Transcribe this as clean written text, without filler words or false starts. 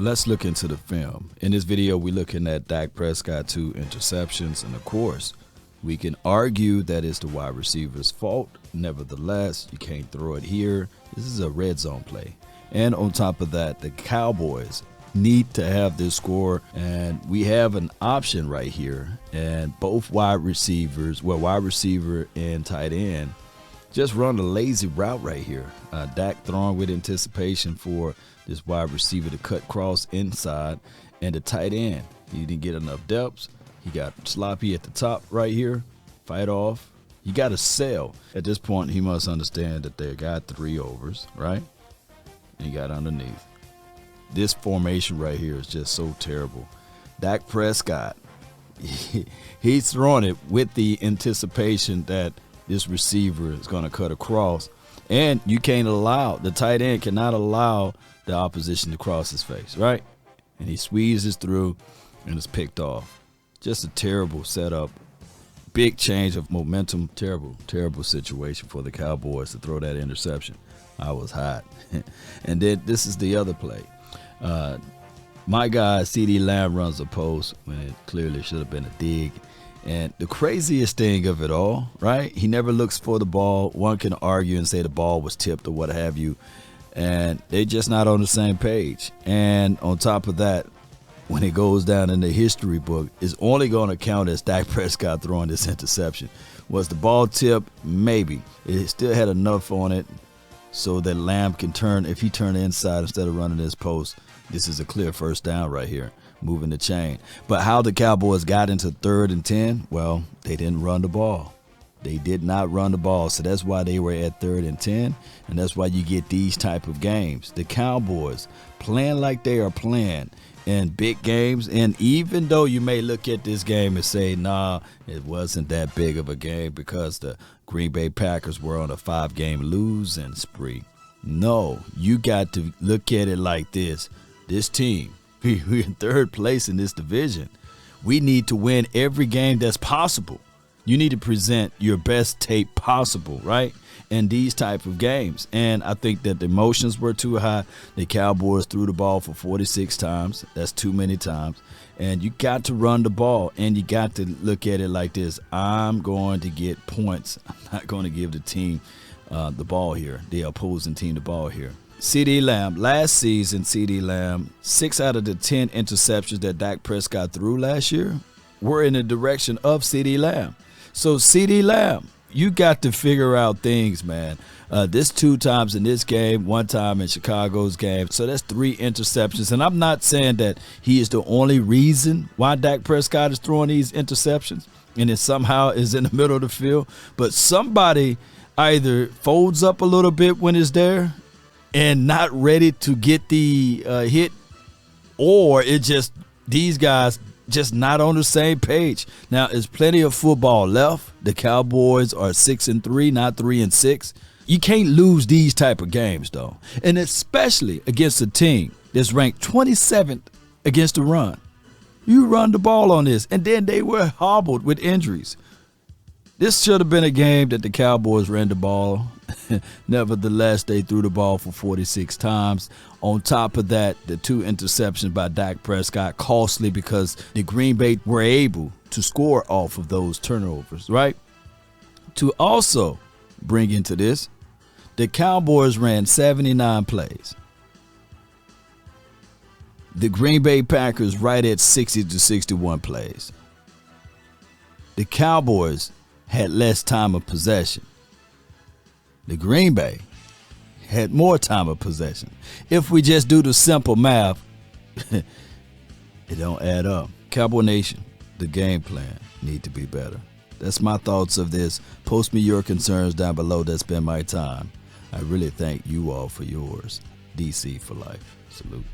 Let's look into the film. In this video, we're looking at Dak Prescott 2 interceptions, and of course, we can argue that it's the wide receiver's fault. Nevertheless, you can't throw it here. This is a red zone play. And on top of that, the Cowboys need to have this score, and we have an option right here. And both wide receivers, wide receiver and tight end, just run a lazy route right here. Dak throwing with anticipation for this wide receiver to cut cross inside, and the tight end, he didn't get enough depth. He got sloppy at the top right here. Fight off. You got to sell. At this point, he must understand that they got 3 overs, right? And he got underneath. This formation right here is just so terrible. Dak Prescott, he's throwing it with the anticipation that this receiver is going to cut across. And you can't allow, the tight end cannot allow the opposition to cross his face, right? And he squeezes through and it's picked off. Just a terrible setup. Big change of momentum. Terrible situation for the Cowboys to throw that interception. I was hot. And then this is the other play. My guy, CeeDee Lamb, runs a post when it clearly should have been a dig. And the craziest thing of it all, right? He never looks for the ball. One can argue and say the ball was tipped or what have you. And they're just not on the same page. And on top of that, when it goes down in the history book, it's only going to count as Dak Prescott throwing this interception. Was the ball tipped? Maybe. It still had enough on it so that Lamb can turn. If he turned inside instead of running this post, this is a clear first down right here, moving the chain. But how the Cowboys got into 3rd and 10, well, they didn't run the ball. They did not run the ball, so that's why they were at 3rd and 10, and that's why you get these type of games. The Cowboys playing like they are playing in big games, and even though you may look at this game and say, nah, it wasn't that big of a game because the Green Bay Packers were on a 5-game losing spree. No, you got to look at it like this. This team, we're in 3rd place in this division. We need to win every game that's possible. You need to present your best tape possible, right, in these type of games. And I think that the emotions were too high. The Cowboys threw the ball for 46 times. That's too many times. And you got to run the ball, and you got to look at it like this. I'm going to get points. I'm not going to give the team the ball here, the opposing team the ball here. CeeDee Lamb, last season, CeeDee Lamb, 6 out of the 10 interceptions that Dak Prescott threw last year were in the direction of CeeDee Lamb. So CeeDee Lamb, you got to figure out things, man. This 2 times in this game, 1 time in Chicago's game. So that's 3 interceptions. And I'm not saying that he is the only reason why Dak Prescott is throwing these interceptions and it somehow is in the middle of the field. But somebody either folds up a little bit when it's there and not ready to get the hit, or it just, these guys just not on the same page. Now, there's plenty of football left. The Cowboys are 6-3, not 3-6. You can't lose these type of games, though, and especially against a team that's ranked 27th against the run. You run the ball on this, and then they were hobbled with injuries. This should have been a game that the Cowboys ran the ball. Nevertheless, they threw the ball for 46 times. On top of that, the 2 interceptions by Dak Prescott, costly because the Green Bay were able to score off of those turnovers, right? To also bring into this, the Cowboys ran 79 plays. The Green Bay Packers right at 60 to 61 plays. The Cowboys had less time of possession. The Green Bay had more time of possession. If we just do the simple math, it don't add up. Cowboy Nation, the game plan need to be better. That's my thoughts of this. Post me your concerns down below. That's been my time. I really thank you all for yours. DC for life. Salute.